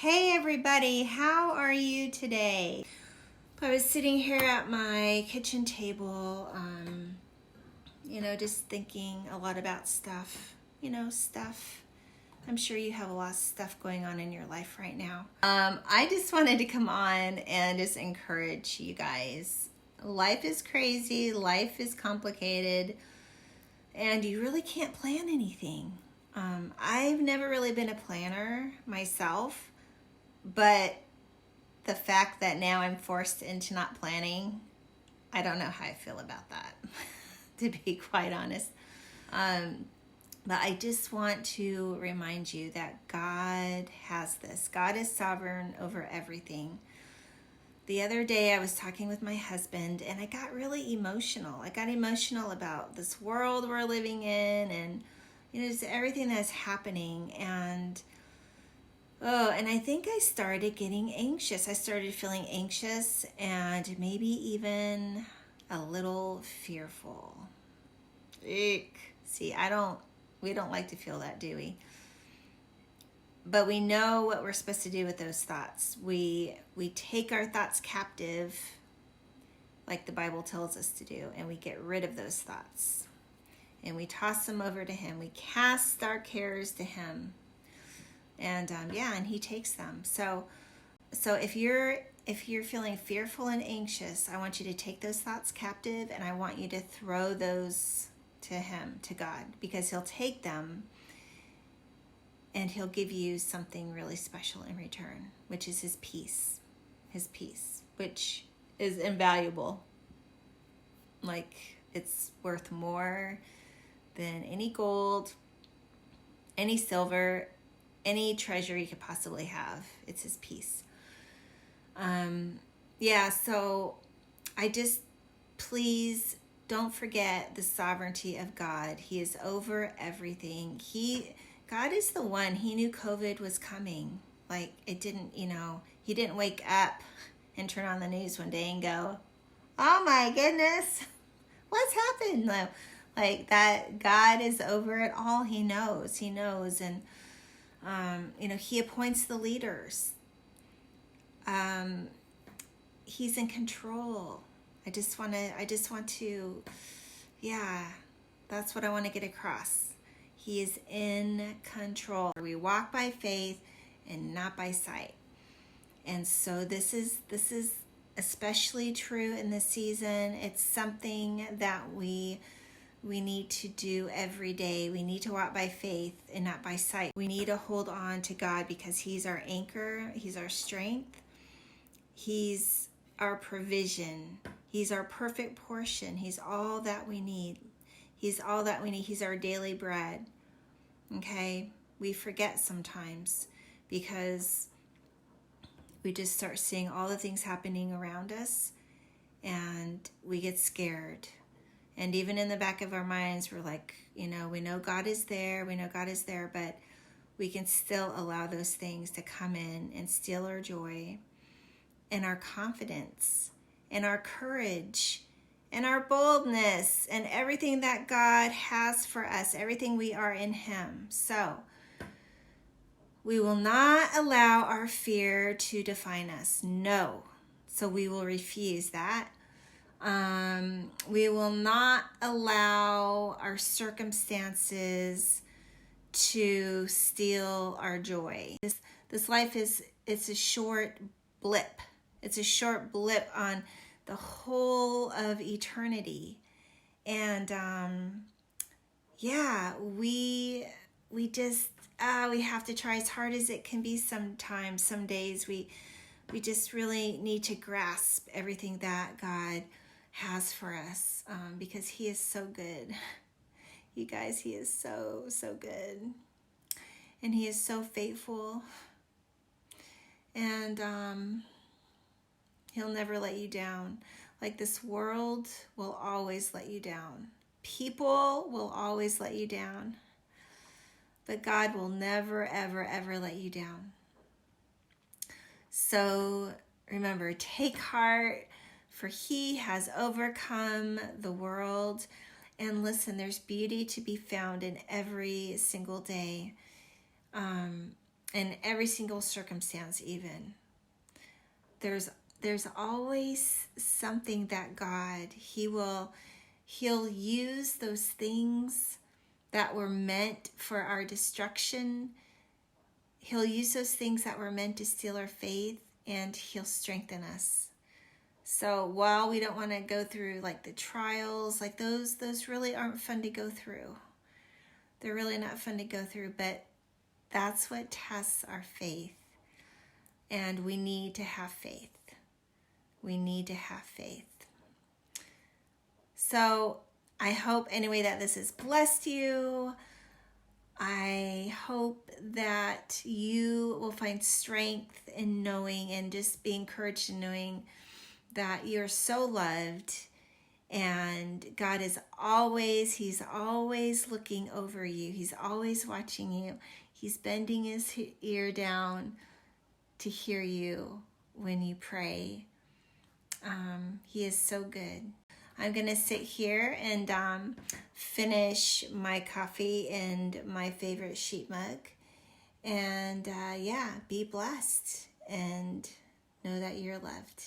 Hey everybody, how are you today? I was sitting here at my kitchen table, just thinking a lot about stuff. Stuff. I'm sure you have a lot of stuff going on in your life right now. I just wanted to come on and just encourage you guys. Life is crazy, life is complicated, and you really can't plan anything. I've never really been a planner myself, but the fact that now I'm forced into not planning, I don't know how I feel about that, to be quite honest. But I just want to remind you that God has this. God is sovereign over everything. The other day I was talking with my husband and I got really emotional. I got emotional about this world we're living in and just everything that's happening. And I think I started getting anxious. I started feeling anxious and maybe even a little fearful. Eek. See, we don't like to feel that, do we? But we know what we're supposed to do with those thoughts. We take our thoughts captive, like the Bible tells us to do, and we get rid of those thoughts. And we toss them over to Him. We cast our cares to Him. And and He takes them. So if you're feeling fearful and anxious, I want you to take those thoughts captive and I want you to throw those to Him, to God, because He'll take them and He'll give you something really special in return, which is His peace, which is invaluable. Like, it's worth more than any gold, any silver, any treasure you could possibly have. It's His peace. So please don't forget the sovereignty of God. He is over everything. God is the one. He knew COVID was coming. Like, it didn't, He didn't wake up and turn on the news one day and go, oh my goodness, what's happened? No, like that. God is over it all. He knows. And He appoints the leaders. He's in control. I just want to, that's what I want to get across. He is in control. We walk by faith and not by sight. And so this is especially true in this season. It's something that we need to do every day. We need to walk by faith and not by sight. We need to hold on to God because He's our anchor. He's our strength. He's our provision. He's our perfect portion. He's all that we need. He's all that we need. He's our daily bread. Okay? We forget sometimes because we just start seeing all the things happening around us and we get scared. And even in the back of our minds, we're like, we know God is there, but we can still allow those things to come in and steal our joy and our confidence and our courage and our boldness and everything that God has for us, everything we are in Him. So we will not allow our fear to define us. No. So we will refuse that. We will not allow our circumstances to steal our joy. This life it's a short blip. It's a short blip on the whole of eternity. And we just we have to try as hard as it can be sometimes. Some days we just really need to grasp everything that God has for us because He is so good. You guys, He is so, so good. And He is so faithful. And He'll never let you down. Like, this world will always let you down. People will always let you down. But God will never, ever, ever let you down. So remember, take heart, for He has overcome the world. And listen, there's beauty to be found in every single day. in every single circumstance. Even there's always something that God, he'll use those things that were meant for our destruction. He'll use those things that were meant to steal our faith, and he'll strengthen us. So while we don't want to go through like the trials, like those really aren't fun to go through. They're really not fun to go through, but that's what tests our faith. And we need to have faith. We need to have faith. So I hope anyway that this has blessed you. I hope that you will find strength in knowing and just be encouraged in knowing that you're so loved, and God is He's always looking over you. He's always watching you. He's bending his ear down to hear you when you pray. He is so good. I'm going to sit here and finish my coffee and my favorite sheet mug. And be blessed and know that you're loved.